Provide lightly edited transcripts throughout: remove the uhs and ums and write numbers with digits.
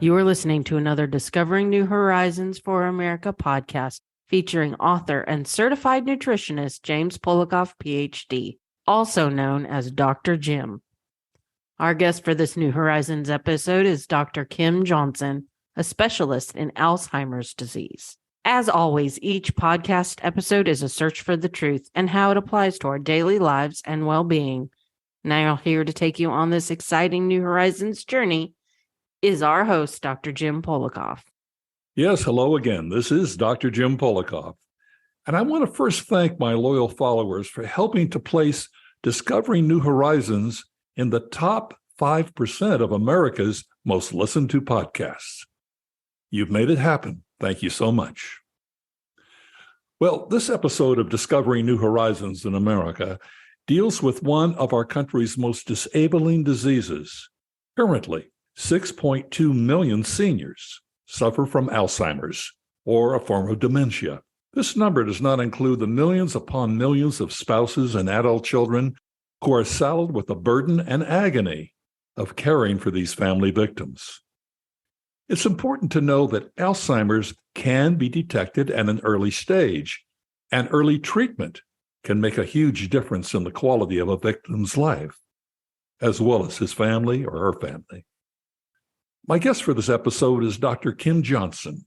You are listening to another Discovering New Horizons for America podcast featuring author and certified nutritionist James Polikoff, PhD, also known as Dr. Jim. Our guest for this New Horizons episode is Dr. Kim Johnson, a specialist in Alzheimer's disease. As always, each podcast episode is a search for the truth and how it applies to our daily lives and well-being. Now, here to take you on this exciting New Horizons journey is our host, Dr. Jim Polikoff. Yes, hello again. This is Dr. Jim Polikoff. And I want to first thank my loyal followers for helping to place Discovering New Horizons in the top 5% of America's most listened to podcasts. You've made it happen. Thank you so much. Well, this episode of Discovering New Horizons in America deals with one of our country's most disabling diseases. Currently, 6.2 million seniors suffer from Alzheimer's or a form of dementia. This number does not include the millions upon millions of spouses and adult children who are saddled with the burden and agony of caring for these family victims. It's important to know that Alzheimer's can be detected at an early stage, and early treatment can make a huge difference in the quality of a victim's life, as well as his family or her family. My guest for this episode is Dr. Kim Johnson,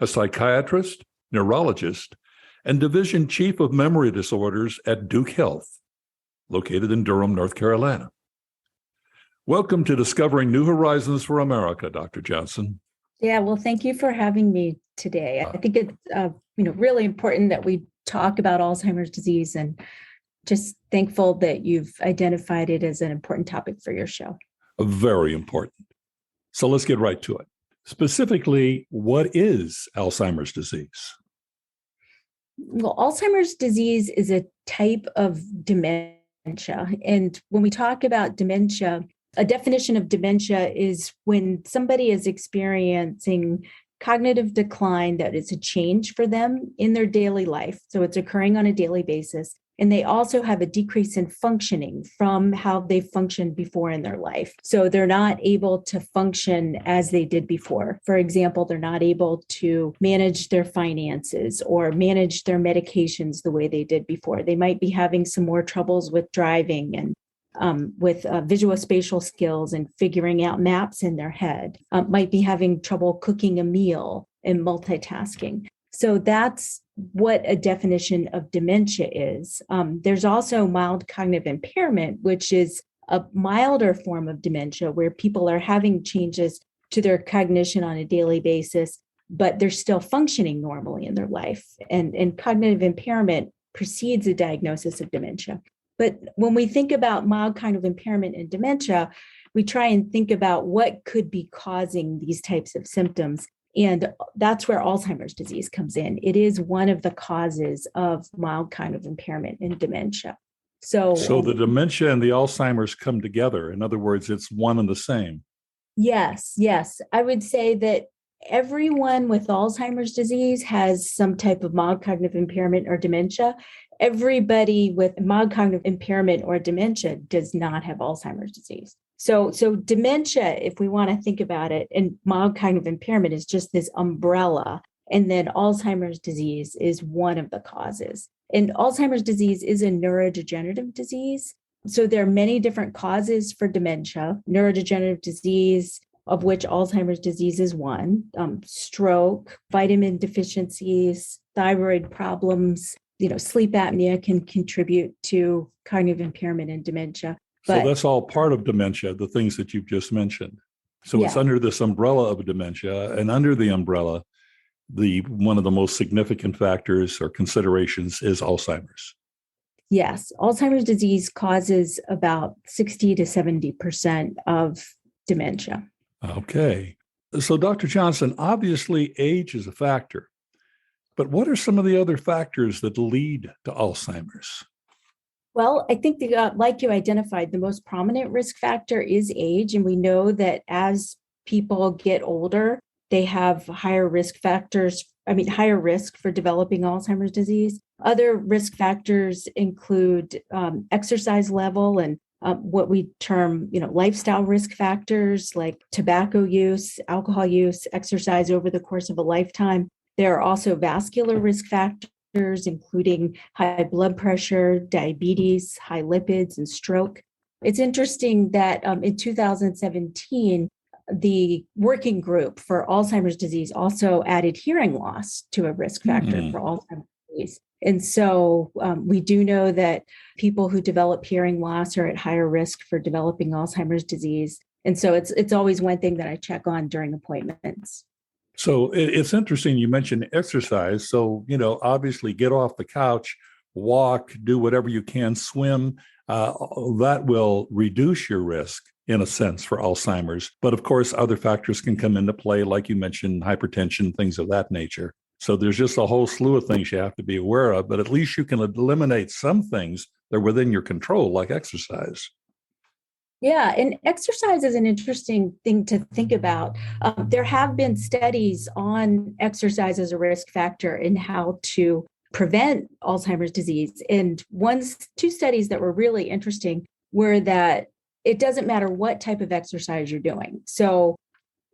a psychiatrist, neurologist, and division chief of memory disorders at Duke Health, located in Durham, North Carolina. Welcome to Discovering New Horizons for America, Dr. Johnson. Yeah, well, thank you for having me today. I think it's really important that we talk about Alzheimer's disease, and just thankful that you've identified it as an important topic for your show. Very important. So let's get right to it. Specifically, what is Alzheimer's disease? Well, Alzheimer's disease is a type of dementia. And when we talk about dementia, a definition of dementia is when somebody is experiencing cognitive decline that is a change for them in their daily life. So it's occurring on a daily basis. And they also have a decrease in functioning from how they functioned before in their life. So they're not able to function as they did before. For example, they're not able to manage their finances or manage their medications the way they did before. They might be having some more troubles with driving and with visuospatial skills and figuring out maps in their head, might be having trouble cooking a meal and multitasking. So that's what a definition of dementia is. There's also mild cognitive impairment, which is a milder form of dementia where people are having changes to their cognition on a daily basis, but they're still functioning normally in their life. And cognitive impairment precedes a diagnosis of dementia. But when we think about mild cognitive impairment and dementia, we try and think about what could be causing these types of symptoms. And that's where Alzheimer's disease comes in. It is one of the causes of mild cognitive impairment and dementia. So the dementia and the Alzheimer's come together. In other words, it's one and the same. Yes. I would say that everyone with Alzheimer's disease has some type of mild cognitive impairment or dementia. Everybody with mild cognitive impairment or dementia does not have Alzheimer's disease. So dementia, if we want to think about it, and mild cognitive impairment is just this umbrella. And then Alzheimer's disease is one of the causes. And Alzheimer's disease is a neurodegenerative disease. So there are many different causes for dementia, neurodegenerative disease, of which Alzheimer's disease is one, stroke, vitamin deficiencies, thyroid problems, sleep apnea can contribute to cognitive impairment and dementia. So that's all part of dementia, the things that you've just mentioned. So It's under this umbrella of dementia, and under the umbrella, one of the most significant factors or considerations is Alzheimer's. Yes, Alzheimer's disease causes about 60 to 70% of dementia. Okay. So Dr. Johnson, obviously age is a factor, but what are some of the other factors that lead to Alzheimer's? Well, I think like you identified, the most prominent risk factor is age. And we know that as people get older, they have higher risk for developing Alzheimer's disease. Other risk factors include exercise level and what we term, lifestyle risk factors like tobacco use, alcohol use, exercise over the course of a lifetime. There are also vascular risk factors, including high blood pressure, diabetes, high lipids, and stroke. It's interesting that in 2017, the working group for Alzheimer's disease also added hearing loss to a risk factor for Alzheimer's disease. And so we do know that people who develop hearing loss are at higher risk for developing Alzheimer's disease. And so it's always one thing that I check on during appointments. So it's interesting you mentioned exercise. So, obviously get off the couch, walk, do whatever you can, swim. That will reduce your risk in a sense for Alzheimer's. But of course, other factors can come into play, like you mentioned, hypertension, things of that nature. So there's just a whole slew of things you have to be aware of, but at least you can eliminate some things that are within your control, like exercise. Yeah, and exercise is an interesting thing to think about. There have been studies on exercise as a risk factor in how to prevent Alzheimer's disease. And two studies that were really interesting were that it doesn't matter what type of exercise you're doing. So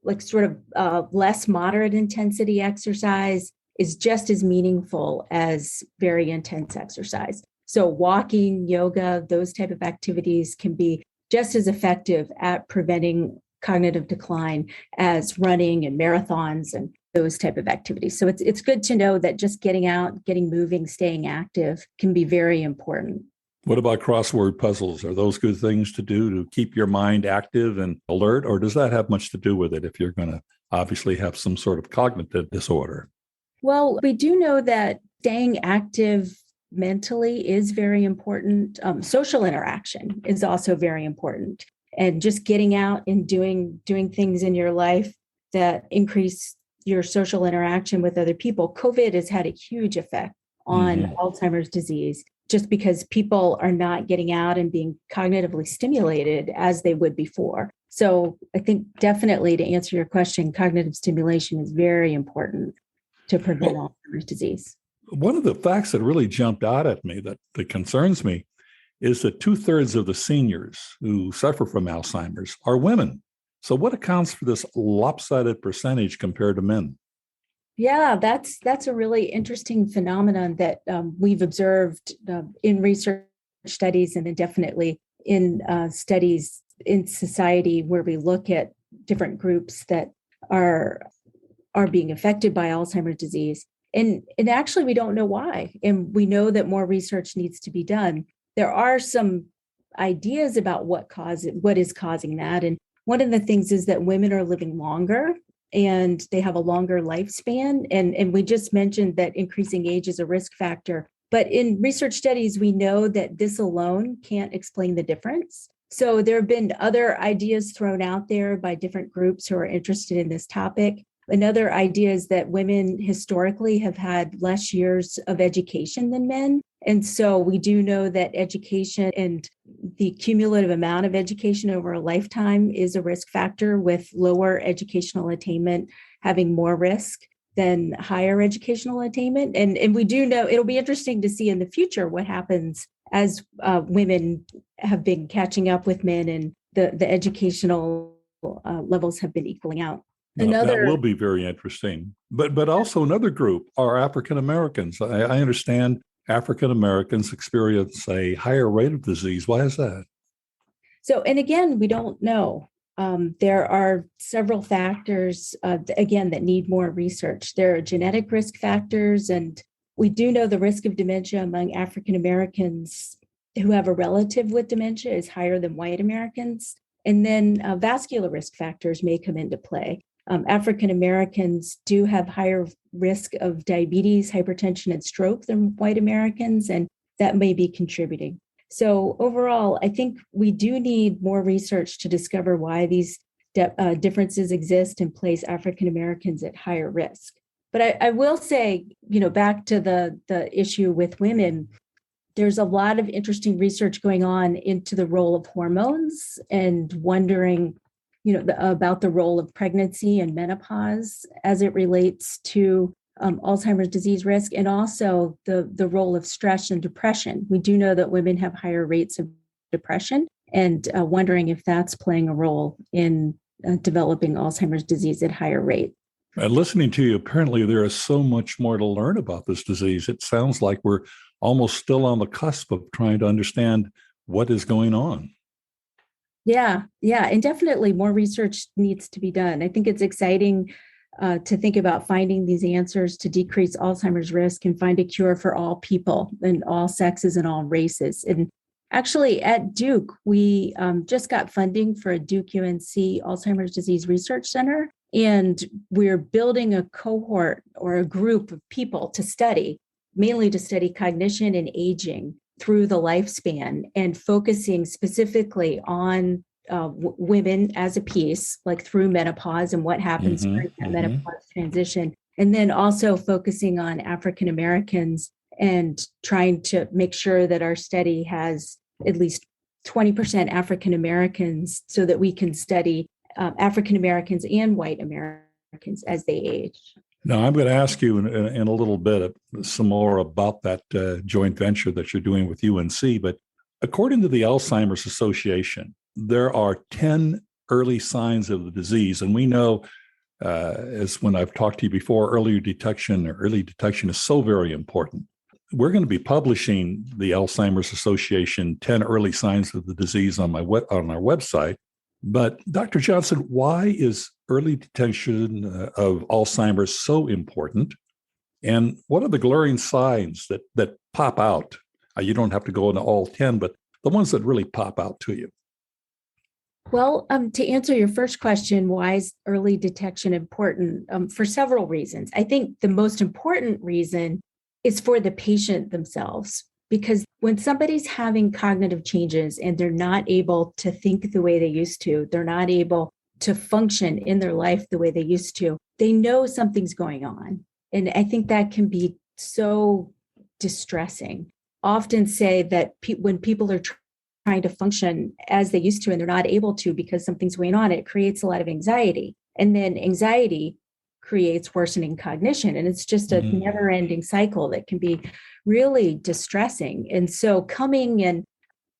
like sort of less moderate intensity exercise is just as meaningful as very intense exercise. So walking, yoga, those type of activities can be just as effective at preventing cognitive decline as running and marathons and those type of activities. So it's good to know that just getting out, getting moving, staying active can be very important. What about crossword puzzles? Are those good things to do to keep your mind active and alert, or does that have much to do with it if you're going to obviously have some sort of cognitive disorder? Well, we do know that staying active mentally is very important. Social interaction is also very important. And just getting out and doing things in your life that increase your social interaction with other people. COVID has had a huge effect on Alzheimer's disease, just because people are not getting out and being cognitively stimulated as they would before. So I think definitely to answer your question, cognitive stimulation is very important to prevent Alzheimer's disease. One of the facts that really jumped out at me that concerns me is that 2/3 of the seniors who suffer from Alzheimer's are women. So what accounts for this lopsided percentage compared to men? Yeah, that's a really interesting phenomenon that we've observed in research studies, and then definitely in studies in society where we look at different groups that are being affected by Alzheimer's disease. And actually, we don't know why. And we know that more research needs to be done. There are some ideas about what is causing that. And one of the things is that women are living longer and they have a longer lifespan. And we just mentioned that increasing age is a risk factor. But in research studies, we know that this alone can't explain the difference. So there have been other ideas thrown out there by different groups who are interested in this topic. Another idea is that women historically have had less years of education than men. And so we do know that education and the cumulative amount of education over a lifetime is a risk factor, with lower educational attainment having more risk than higher educational attainment. And we do know it'll be interesting to see in the future what happens as women have been catching up with men and the educational levels have been equaling out. That will be very interesting. But also another group are African Americans. I understand African Americans experience a higher rate of disease. Why is that? So, and again, we don't know. There are several factors, again, that need more research. There are genetic risk factors, and we do know the risk of dementia among African Americans who have a relative with dementia is higher than white Americans. And then vascular risk factors may come into play. African Americans do have higher risk of diabetes, hypertension, and stroke than white Americans, and that may be contributing. So overall, I think we do need more research to discover why these differences exist and place African Americans at higher risk. But I will say, back to the issue with women, there's a lot of interesting research going on into the role of hormones and wondering about the role of pregnancy and menopause as it relates to Alzheimer's disease risk, and also the role of stress and depression. We do know that women have higher rates of depression, and wondering if that's playing a role in developing Alzheimer's disease at higher rate. Listening to you, apparently there is so much more to learn about this disease. It sounds like we're almost still on the cusp of trying to understand what is going on. Yeah, and definitely more research needs to be done. I think it's exciting to think about finding these answers to decrease Alzheimer's risk and find a cure for all people and all sexes and all races. And actually, at Duke, we just got funding for a Duke UNC Alzheimer's Disease Research Center. And we're building a cohort or a group of people to study, mainly to study cognition and aging through the lifespan, and focusing specifically on women as a piece, like through menopause and what happens during that menopause transition. And then also focusing on African Americans and trying to make sure that our study has at least 20% African Americans so that we can study African Americans and white Americans as they age. Now, I'm going to ask you in a little bit some more about that joint venture that you're doing with UNC. But according to the Alzheimer's Association, there are 10 early signs of the disease. And we know, as when I've talked to you before, early detection is so very important. We're going to be publishing the Alzheimer's Association 10 early signs of the disease on our website. But Dr. Johnson, why is early detection of Alzheimer's so important? And what are the glaring signs that pop out? You don't have to go into all 10, but the ones that really pop out to you. Well, to answer your first question, why is early detection important? For several reasons. I think the most important reason is for the patient themselves. Because when somebody's having cognitive changes and they're not able to think the way they used to, they're not able to function in their life the way they used to, they know something's going on. And I think that can be so distressing. Often say that when people are trying to function as they used to and they're not able to because something's going on, it creates a lot of anxiety. And then anxiety creates worsening cognition. And it's just a never-ending cycle that can be really distressing. And so coming and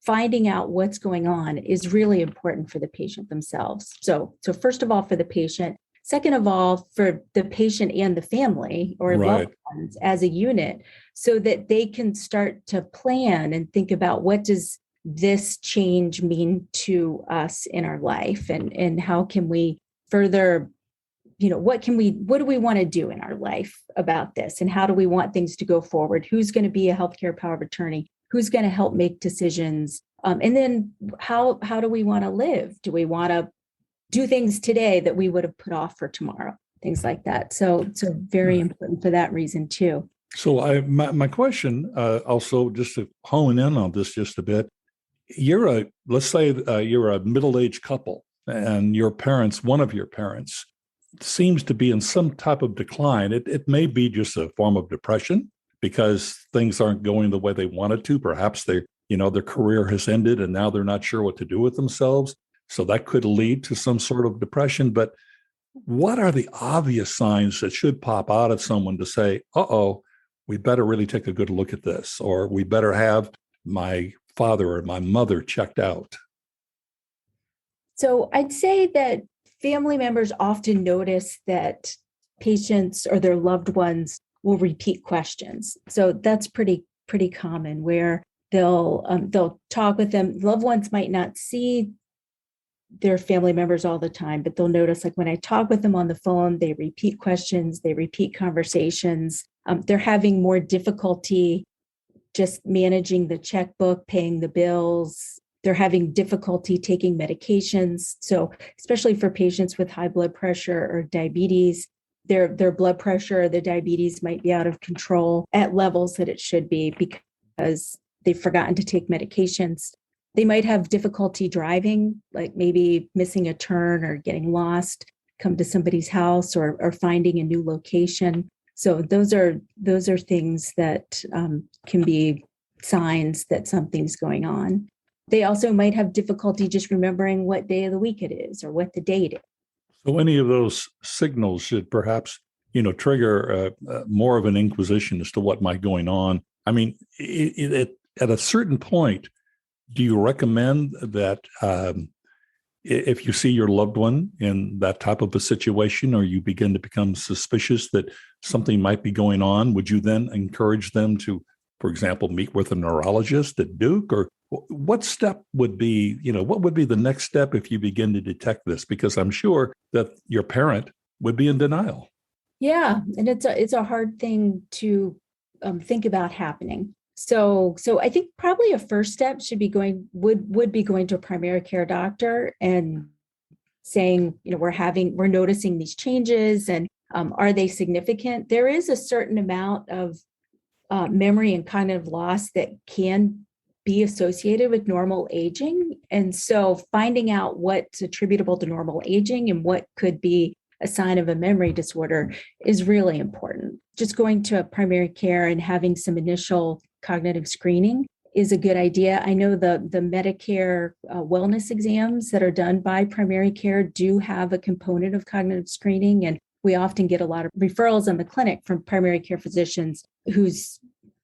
finding out what's going on is really important for the patient themselves. So first of all, for the patient. Second of all, for the patient and the family or loved ones as a unit, so that they can start to plan and think about what does this change mean to us in our life, and how can we further, what do we want to do in our life about this, and how do we want things to go forward? Who's going to be a healthcare power of attorney? Who's going to help make decisions? And then how do we want to live? Do we want to do things today that we would have put off for tomorrow? Things like that. So very important for that reason too. So my question, also just to hone in on this just a bit, let's say you're a middle-aged couple and one of your parents seems to be in some type of decline. It may be just a form of depression because things aren't going the way they wanted to. Perhaps their career has ended and now they're not sure what to do with themselves. So that could lead to some sort of depression. But what are the obvious signs that should pop out at someone to say, we better really take a good look at this, or we better have my father or my mother checked out? So I'd say that family members often notice that patients or their loved ones will repeat questions. So that's pretty common, where they'll talk with them. Loved ones might not see their family members all the time, but they'll notice, like, when I talk with them on the phone, they repeat questions, they repeat conversations. They're having more difficulty just managing the checkbook, paying the bills. They're having difficulty taking medications. So especially for patients with high blood pressure or diabetes, their blood pressure or their diabetes might be out of control at levels that it should be because they've forgotten to take medications. They might have difficulty driving, like maybe missing a turn or getting lost, come to somebody's house or finding a new location. So those are things that can be signs that something's going on. They also might have difficulty just remembering what day of the week it is or what the date is. So any of those signals should perhaps, trigger more of an inquisition as to what might be going on. I mean, at a certain point, Do you recommend that if you see your loved one in that type of a situation, or you begin to become suspicious that something might be going on, would you then encourage them to, for example, meet with a neurologist at Duke? Or what step would be, what would be the next step if you begin to detect this? Because I'm sure that your parent would be in denial. Yeah, and it's a hard thing to think about happening. So I think probably a first step would be going to a primary care doctor and saying, we're noticing these changes, and are they significant? There is a certain amount of memory and cognitive loss that can be associated with normal aging. And so finding out what's attributable to normal aging and what could be a sign of a memory disorder is really important. Just going to a primary care and having some initial cognitive screening is a good idea. I know the Medicare wellness exams that are done by primary care do have a component of cognitive screening, and we often get a lot of referrals in the clinic from primary care physicians who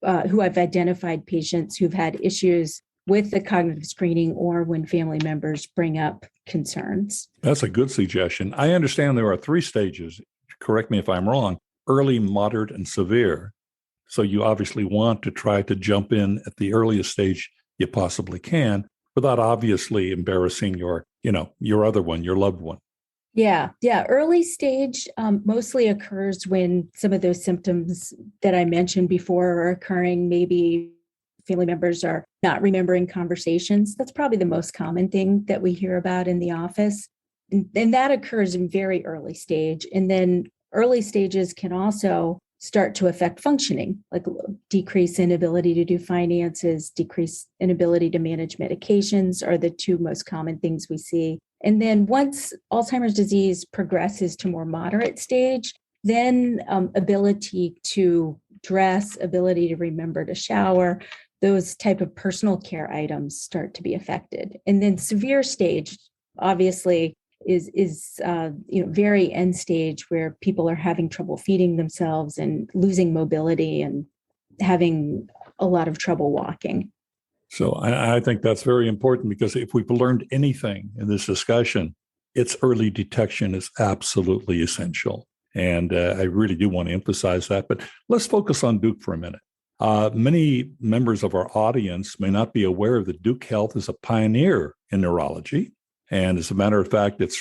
have identified patients who've had issues with the cognitive screening or when family members bring up concerns. That's a good suggestion. I understand there are 3 stages. Correct me if I'm wrong: early, moderate, and severe. So you obviously want to try to jump in at the earliest stage you possibly can without obviously embarrassing your other one, your loved one. Yeah. Early stage mostly occurs when some of those symptoms that I mentioned before are occurring. Maybe family members are not remembering conversations. That's probably the most common thing that we hear about in the office. And that occurs in very early stage. And then early stages can also start to affect functioning, like decrease inability to do finances, decrease inability to manage medications are the 2 most common things we see. And then once Alzheimer's disease progresses to more moderate stage, then ability to dress, ability to remember to shower, those type of personal care items start to be affected. And then severe stage, obviously, is very end stage, where people are having trouble feeding themselves and losing mobility and having a lot of trouble walking. So I think that's very important, because if we've learned anything in this discussion, it's early detection is absolutely essential. And I really do want to emphasize that. But let's focus on Duke for a minute. Many members of our audience may not be aware that Duke Health is a pioneer in neurology. And as a matter of fact, it's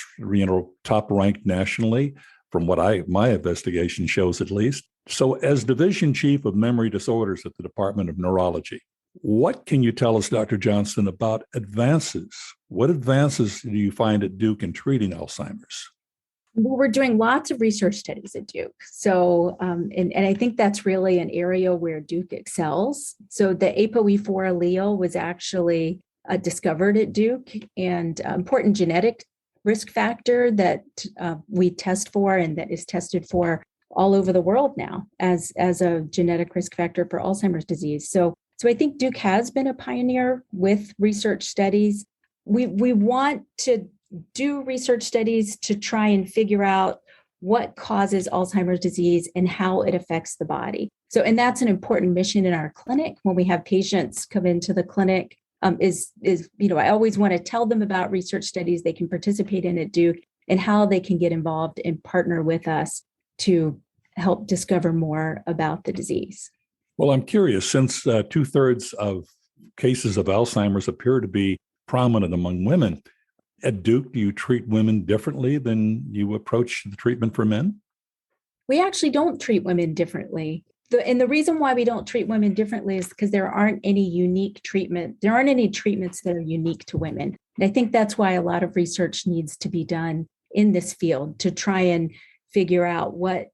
top ranked nationally from what my investigation shows, at least. So as Division Chief of Memory Disorders at the Department of Neurology, what can you tell us, Dr. Johnson, about advances? What advances do you find at Duke in treating Alzheimer's? Well, we're doing lots of research studies at Duke. So, and I think that's really an area where Duke excels. So the ApoE4 allele was actually discovered at Duke, and important genetic risk factor that we test for and that is tested for all over the world now as a genetic risk factor for Alzheimer's disease. So I think Duke has been a pioneer with research studies. We want to do research studies to try and figure out what causes Alzheimer's disease and how it affects the body. So, and that's an important mission in our clinic when we have patients come into the clinic. I always want to tell them about research studies they can participate in at Duke and how they can get involved and partner with us to help discover more about the disease. Well, I'm curious, since 2/3 of cases of Alzheimer's appear to be prominent among women, at Duke, do you treat women differently than you approach the treatment for men? We actually don't treat women differently. And the reason why we don't treat women differently is because there aren't any unique treatment. There aren't any treatments that are unique to women. And I think that's why a lot of research needs to be done in this field to try and figure out what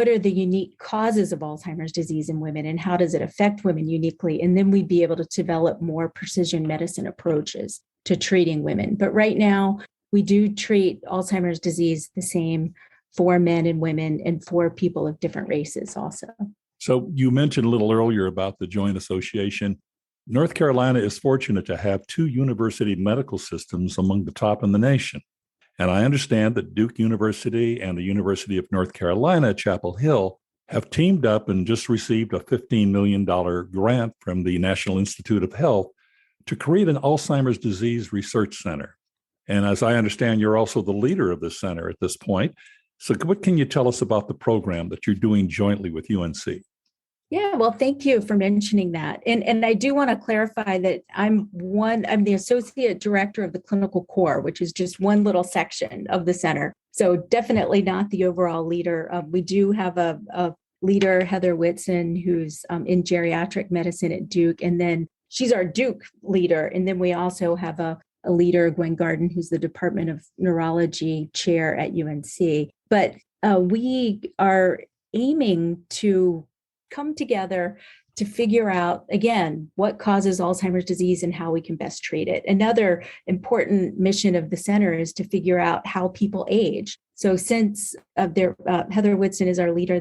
are the unique causes of Alzheimer's disease in women and how does it affect women uniquely. And then we'd be able to develop more precision medicine approaches to treating women. But right now, we do treat Alzheimer's disease the same for men and women and for people of different races also. So you mentioned a little earlier about the Joint Association. North Carolina is fortunate to have 2 university medical systems among the top in the nation. And I understand that Duke University and the University of North Carolina at Chapel Hill have teamed up and just received a $15 million grant from the National Institute of Health to create an Alzheimer's disease research center. And as I understand, you're also the leader of this center at this point. So what can you tell us about the program that you're doing jointly with UNC? Yeah, well, thank you for mentioning that. And I do want to clarify that I'm the associate director of the clinical core, which is just one little section of the center. So definitely not the overall leader. We do have a leader, Heather Whitson, who's in geriatric medicine at Duke. And then she's our Duke leader. And then we also have a leader, Gwen Garden, who's the Department of Neurology chair at UNC. But we are aiming to come together to figure out, again, what causes Alzheimer's disease and how we can best treat it. Another important mission of the center is to figure out how people age. So since Heather Whitson is our leader,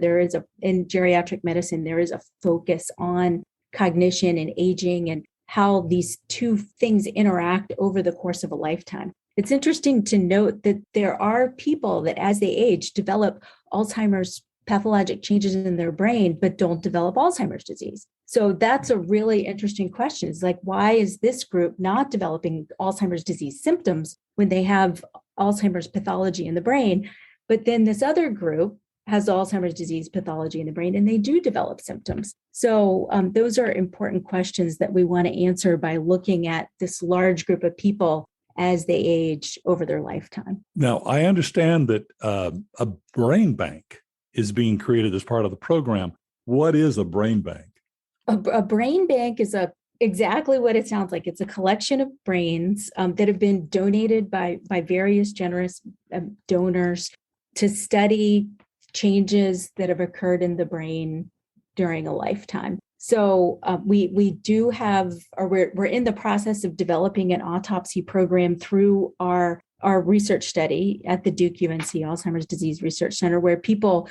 in geriatric medicine, there is a focus on cognition and aging and how these two things interact over the course of a lifetime. It's interesting to note that there are people that as they age develop Alzheimer's pathologic changes in their brain, but don't develop Alzheimer's disease. So that's a really interesting question. It's like, why is this group not developing Alzheimer's disease symptoms when they have Alzheimer's pathology in the brain? But then this other group has Alzheimer's disease pathology in the brain, and they do develop symptoms. So those are important questions that we want to answer by looking at this large group of people as they age over their lifetime. Now, I understand that a brain bank is being created as part of the program. What is a brain bank? A brain bank is exactly what it sounds like. It's a collection of brains that have been donated by various generous donors to study changes that have occurred in the brain during a lifetime. So we do have, or we're in the process of developing an autopsy program through our research study at the Duke UNC Alzheimer's Disease Research Center, where people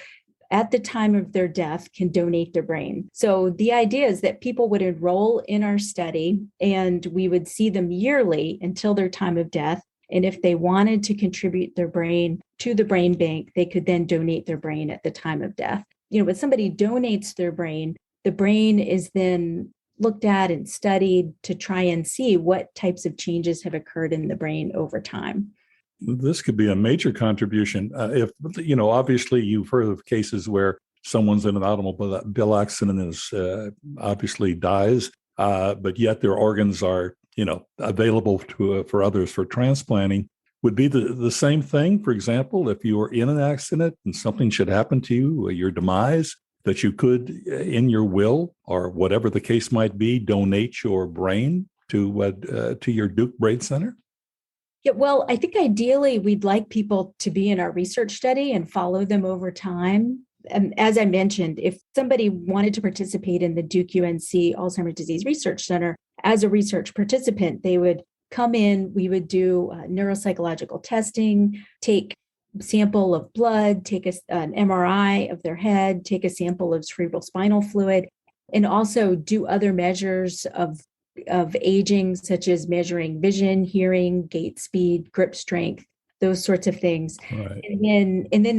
at the time of their death can donate their brain. So the idea is that people would enroll in our study and we would see them yearly until their time of death. And if they wanted to contribute their brain to the brain bank, they could then donate their brain at the time of death. When somebody donates their brain, the brain is then looked at and studied to try and see what types of changes have occurred in the brain over time. This could be a major contribution. If obviously you've heard of cases where someone's in an automobile accident and is obviously dies, but yet their organs are, available for others for transplanting. Would be the same thing, for example, if you were in an accident and something should happen to you, your demise, that you could, in your will or whatever the case might be, donate your brain to your Duke Brain Center? Yeah, well, I think ideally we'd like people to be in our research study and follow them over time. And as I mentioned, if somebody wanted to participate in the Duke UNC Alzheimer's Disease Research Center as a research participant, they would come in, we would do neuropsychological testing, take a sample of blood, take an MRI of their head, take a sample of cerebral spinal fluid, and also do other measures of aging, such as measuring vision, hearing, gait speed, grip strength, those sorts of things. Right. And then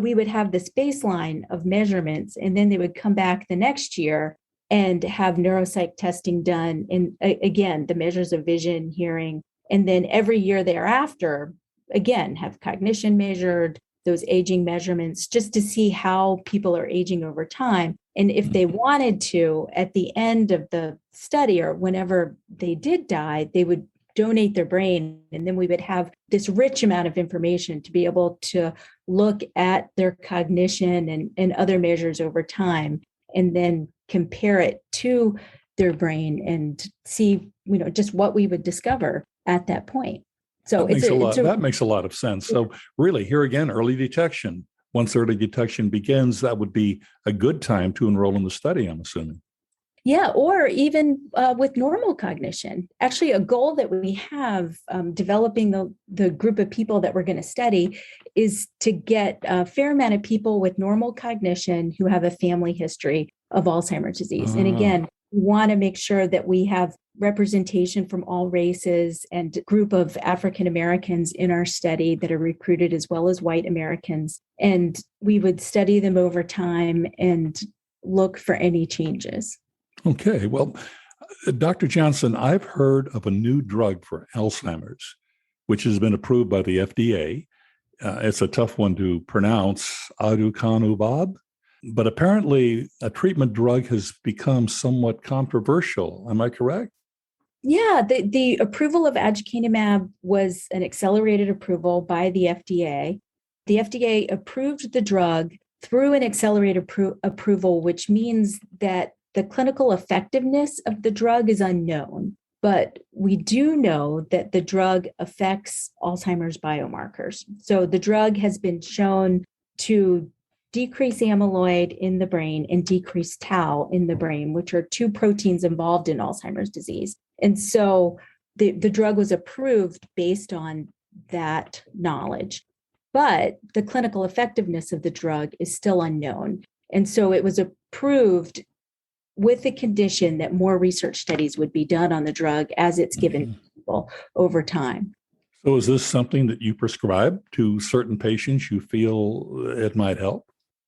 we would have this baseline of measurements, and then they would come back the next year and have neuropsych testing done. And again, the measures of vision, hearing, and then every year thereafter, again, have cognition measured, those aging measurements, just to see how people are aging over time. And if they wanted to, at the end of the study or whenever they did die, they would donate their brain. And then we would have this rich amount of information to be able to look at their cognition and other measures over time, and then compare it to their brain and see, just what we would discover at that point. So that makes a lot of sense. So really, here again, early detection. Once early detection begins, that would be a good time to enroll in the study, I'm assuming. Yeah, or even with normal cognition. Actually, a goal that we have developing the group of people that we're going to study is to get a fair amount of people with normal cognition who have a family history of Alzheimer's disease. And again, we want to make sure that we have representation from all races and a group of African Americans in our study that are recruited, as well as white Americans. And we would study them over time and look for any changes. Okay. Well, Dr. Johnson, I've heard of a new drug for Alzheimer's, which has been approved by the FDA. It's a tough one to pronounce, aducanumab, but apparently a treatment drug has become somewhat controversial. Am I correct? Yeah, the approval of aducanumab was an accelerated approval by the FDA. The FDA approved the drug through an accelerated approval, which means that the clinical effectiveness of the drug is unknown. But we do know that the drug affects Alzheimer's biomarkers. So the drug has been shown to decrease amyloid in the brain and decrease tau in the brain, which are two proteins involved in Alzheimer's disease. And so the drug was approved based on that knowledge. But the clinical effectiveness of the drug is still unknown. And so it was approved with the condition that more research studies would be done on the drug as it's given to people over time. So is this something that you prescribe to certain patients you feel it might help?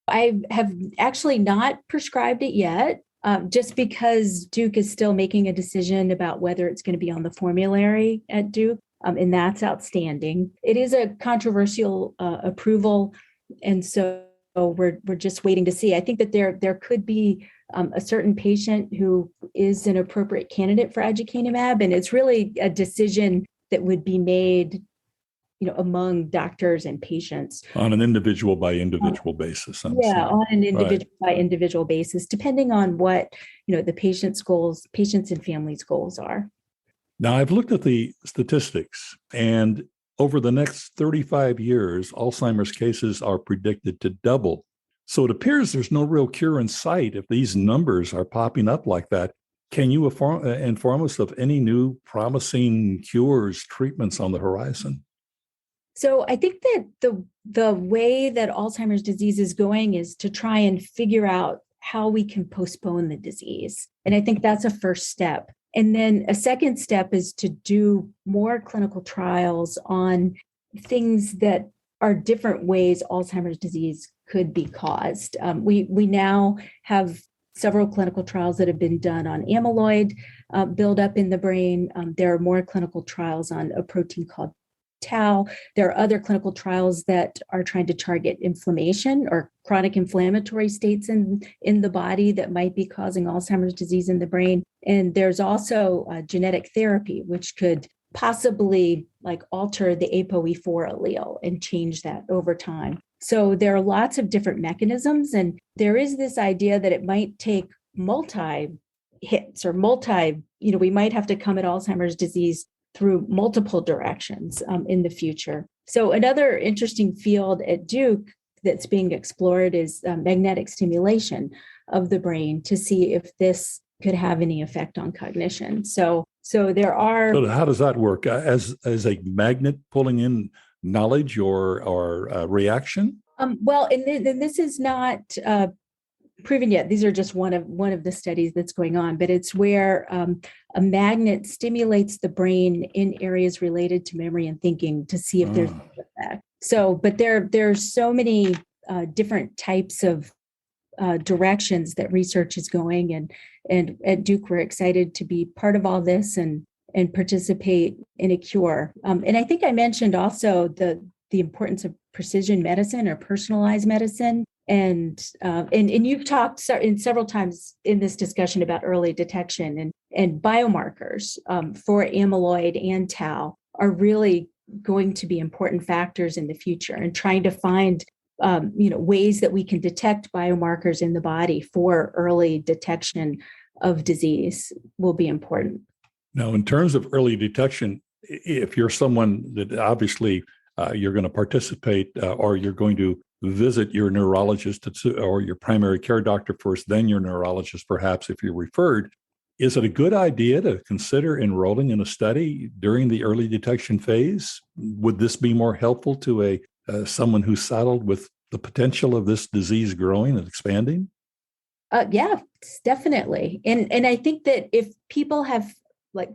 I have actually not prescribed it yet, just because Duke is still making a decision about whether it's going to be on the formulary at Duke, and that's outstanding. It is a controversial approval, and so we're just waiting to see. I think that there could be a certain patient who is an appropriate candidate for aducanumab, and it's really a decision that would be made, among doctors and patients on an individual by individual basis. On an individual by individual basis, depending on what the patient's goals, patients and families' goals are. Now, I've looked at the statistics, and over the next 35 years, Alzheimer's cases are predicted to double. So it appears there's no real cure in sight if these numbers are popping up like that. Can you inform us of any new promising cures, treatments on the horizon? So I think that the way that Alzheimer's disease is going is to try and figure out how we can postpone the disease. And I think that's a first step. And then a second step is to do more clinical trials on things that are different ways Alzheimer's disease could be caused. We now have several clinical trials that have been done on amyloid buildup in the brain. There are more clinical trials on a protein called tau. There are other clinical trials that are trying to target inflammation or chronic inflammatory states in the body that might be causing Alzheimer's disease in the brain. And there's also genetic therapy, which could possibly alter the ApoE4 allele and change that over time. So there are lots of different mechanisms, and there is this idea that it might take multi-hits or we might have to come at Alzheimer's disease through multiple directions in the future. So another interesting field at Duke that's being explored is magnetic stimulation of the brain to see if this could have any effect on cognition. So there are. So how does that work? As a magnet pulling in knowledge or reaction? Well, and this is not proven yet. These are just one of the studies that's going on, but it's where a magnet stimulates the brain in areas related to memory and thinking to see if there's an effect. So, but there's so many different types of directions that research is going, and at Duke we're excited to be part of all this and participate in a cure. And I think I mentioned also the importance of precision medicine or personalized medicine. And you've talked in several times in this discussion about early detection and biomarkers for amyloid and tau are really going to be important factors in the future, and trying to find ways that we can detect biomarkers in the body for early detection of disease will be important. Now, in terms of early detection, if you're someone that obviously you're going to participate or you're going to visit your neurologist or your primary care doctor first, then your neurologist, perhaps, if you're referred, is it a good idea to consider enrolling in a study during the early detection phase? Would this be more helpful to someone who's saddled with the potential of this disease growing and expanding? Yeah, definitely. And I think that if people have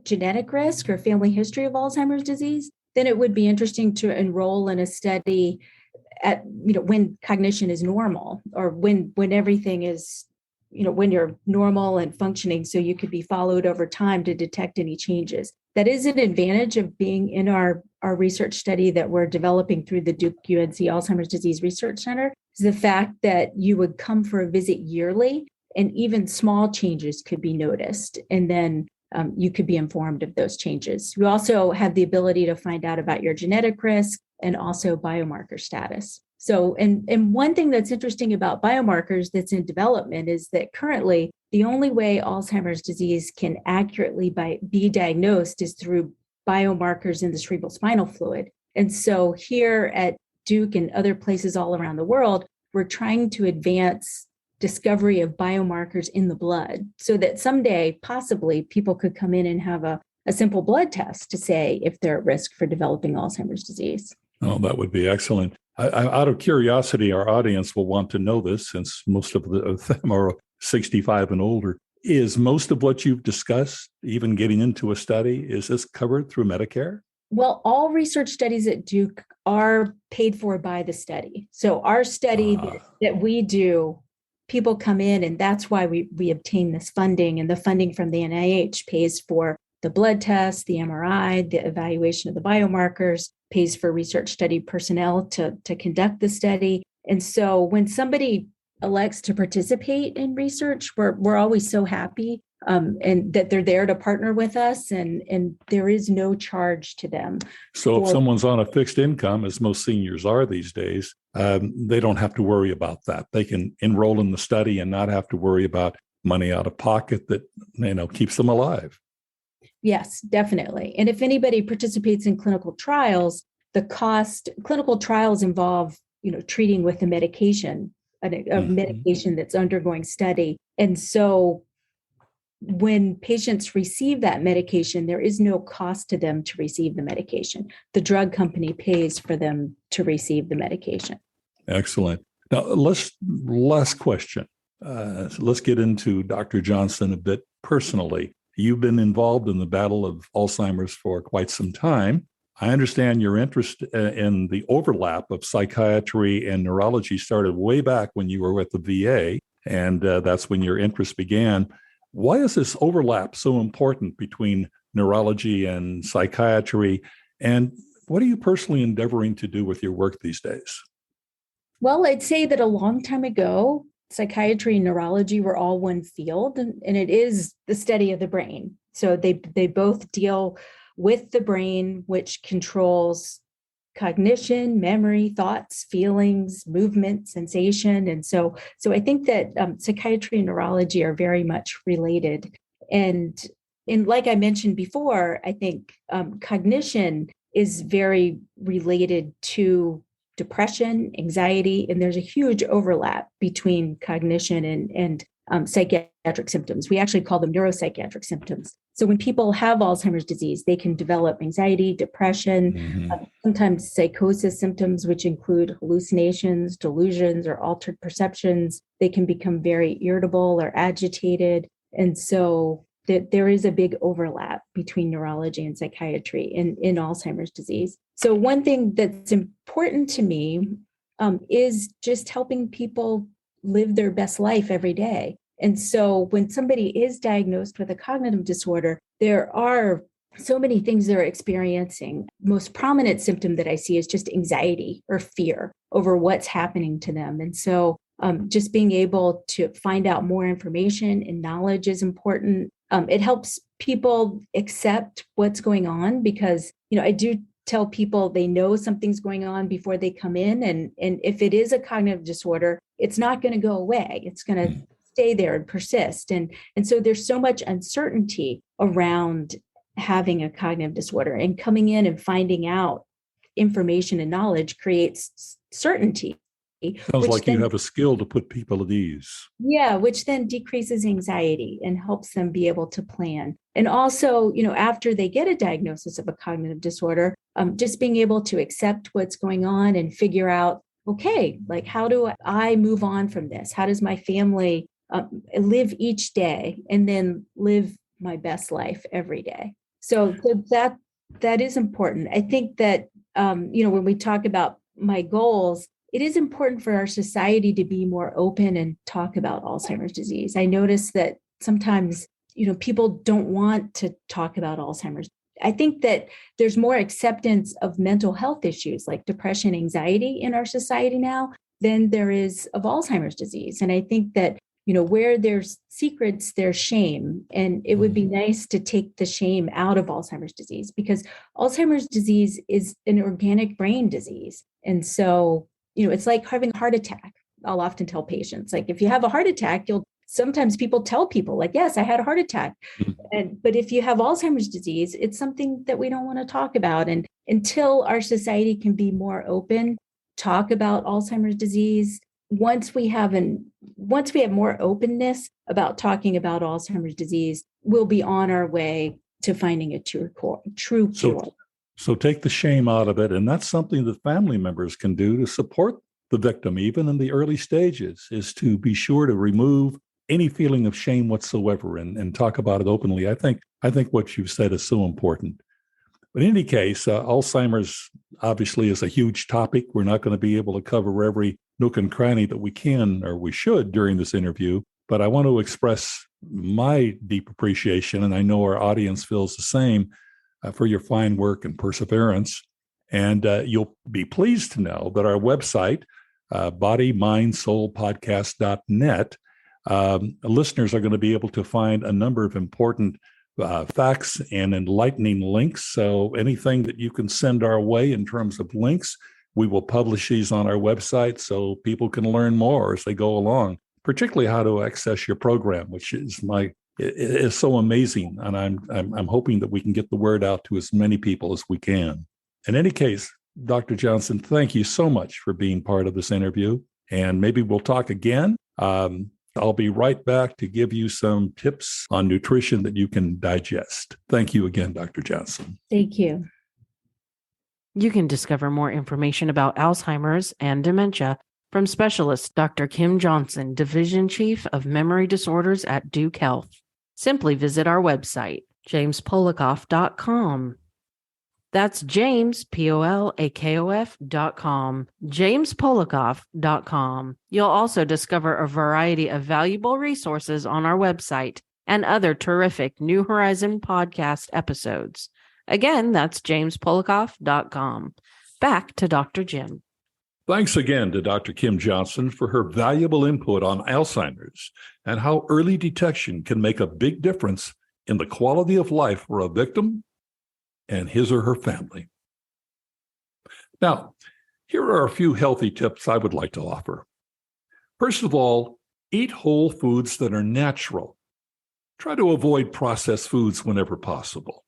genetic risk or family history of Alzheimer's disease, then it would be interesting to enroll in a study at when cognition is normal, or when everything is when you're normal and functioning, so you could be followed over time to detect any changes. That is an advantage of being in our research study that we're developing through the Duke UNC Alzheimer's Disease Research Center, is the fact that you would come for a visit yearly, and even small changes could be noticed. And then you could be informed of those changes. You also have the ability to find out about your genetic risk and also biomarker status. So, and one thing that's interesting about biomarkers that's in development is that currently the only way Alzheimer's disease can accurately be diagnosed is through biomarkers in the cerebrospinal fluid. And so here at Duke and other places all around the world, we're trying to advance discovery of biomarkers in the blood so that someday possibly people could come in and have a simple blood test to say if they're at risk for developing Alzheimer's disease. Oh, that would be excellent. Out of curiosity, our audience will want to know this, since most of them are 65 and older. Is most of what you've discussed, even getting into a study, is this covered through Medicare? Well, all research studies at Duke are paid for by the study. So our study that we do, people come in, and that's why we obtain this funding, and the funding from the NIH pays for the blood test, the MRI, the evaluation of the biomarkers, pays for research study personnel to conduct the study. And so when somebody elects to participate in research, we're always so happy and that they're there to partner with us, and there is no charge to them. So if someone's on a fixed income, as most seniors are these days, they don't have to worry about that. They can enroll in the study and not have to worry about money out of pocket that keeps them alive. Yes, definitely. And if anybody participates in clinical trials, clinical trials involve, treating with a medication, a medication that's undergoing study. And so when patients receive that medication, there is no cost to them to receive the medication. The drug company pays for them to receive the medication. Excellent. Now, last question. Let's get into Dr. Johnson a bit personally. You've been involved in the battle of Alzheimer's for quite some time. I understand your interest in the overlap of psychiatry and neurology started way back when you were at the VA, and that's when your interest began. Why is this overlap so important between neurology and psychiatry? And what are you personally endeavoring to do with your work these days? Well, I'd say that a long time ago, psychiatry and neurology were all one field, and it is the study of the brain. So they both deal with the brain, which controls cognition, memory, thoughts, feelings, movement, sensation. And so I think that psychiatry and neurology are very much related. And like I mentioned before, I think cognition is very related to depression, anxiety, and there's a huge overlap between cognition and psychiatric symptoms. We actually call them neuropsychiatric symptoms. So when people have Alzheimer's disease, they can develop anxiety, depression, sometimes psychosis symptoms, which include hallucinations, delusions, or altered perceptions. They can become very irritable or agitated. And so there is a big overlap between neurology and psychiatry in Alzheimer's disease. So one thing that's important to me is just helping people live their best life every day. And so when somebody is diagnosed with a cognitive disorder, there are so many things they're experiencing. Most prominent symptom that I see is just anxiety or fear over what's happening to them. And so just being able to find out more information and knowledge is important. It helps people accept what's going on because, I do tell people they know something's going on before they come in. And if it is a cognitive disorder, it's not going to go away. It's going to stay there and persist. And so there's so much uncertainty around having a cognitive disorder, and coming in and finding out information and knowledge creates certainty. Sounds like you have a skill to put people at ease. Yeah, which then decreases anxiety and helps them be able to plan. And also, after they get a diagnosis of a cognitive disorder, just being able to accept what's going on and figure out, okay, like how do I move on from this? How does my family live each day and then live my best life every day? So that is important. I think that, when we talk about my goals, it is important for our society to be more open and talk about Alzheimer's disease. I notice that sometimes, people don't want to talk about Alzheimer's. I think that there's more acceptance of mental health issues like depression, anxiety in our society now than there is of Alzheimer's disease. And I think that, where there's secrets, there's shame. And it would be nice to take the shame out of Alzheimer's disease, because Alzheimer's disease is an organic brain disease. And so, it's like having a heart attack. I'll often tell patients, like, if you have a heart attack, sometimes people tell people like, yes, I had a heart attack. But if you have Alzheimer's disease, it's something that we don't want to talk about. And until our society can be more open, talk about Alzheimer's disease, once we have more openness about talking about Alzheimer's disease, we'll be on our way to finding a true cure. So take the shame out of it. And that's something that family members can do to support the victim, even in the early stages, is to be sure to remove any feeling of shame whatsoever and talk about it openly. I think what you've said is so important. But in any case, Alzheimer's obviously is a huge topic. We're not going to be able to cover every nook and cranny that we can or we should during this interview. But I want to express my deep appreciation, and I know our audience feels the same, for your fine work and perseverance. And you'll be pleased to know that our website, bodymindsoulpodcast.net, listeners are going to be able to find a number of important facts and enlightening links. So anything that you can send our way in terms of links, we will publish these on our website so people can learn more as they go along, particularly how to access your program, which is so amazing. And I'm hoping that we can get the word out to as many people as we can. In any case, Dr. Johnson, thank you so much for being part of this interview. And maybe we'll talk again. I'll be right back to give you some tips on nutrition that you can digest. Thank you again, Dr. Johnson. Thank you. You can discover more information about Alzheimer's and dementia from specialist Dr. Kim Johnson, Division Chief of Memory Disorders at Duke Health. Simply visit our website, jamespolikoff.com. That's James, POLAKOF.com, jamespolikoff.com. You'll also discover a variety of valuable resources on our website and other terrific New Horizon podcast episodes. Again, that's jamespolikoff.com. Back to Dr. Jim. Thanks again to Dr. Kim Johnson for her valuable input on Alzheimer's and how early detection can make a big difference in the quality of life for a victim and his or her family. Now, here are a few healthy tips I would like to offer. First of all, eat whole foods that are natural. Try to avoid processed foods whenever possible.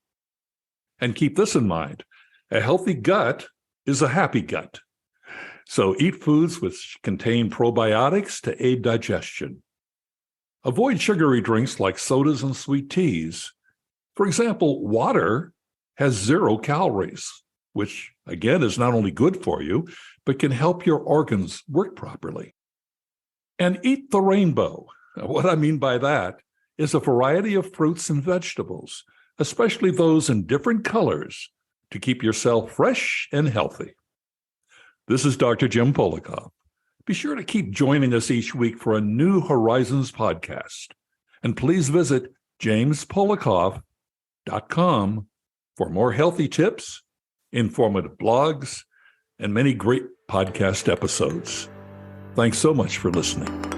And keep this in mind, a healthy gut is a happy gut. So eat foods which contain probiotics to aid digestion. Avoid sugary drinks like sodas and sweet teas. For example, water has 0 calories, which again is not only good for you, but can help your organs work properly. And eat the rainbow. What I mean by that is a variety of fruits and vegetables, especially those in different colors, to keep yourself fresh and healthy. This is Dr. Jim Polikoff. Be sure to keep joining us each week for a New Horizons podcast. And please visit jamespolikoff.com for more healthy tips, informative blogs, and many great podcast episodes. Thanks so much for listening.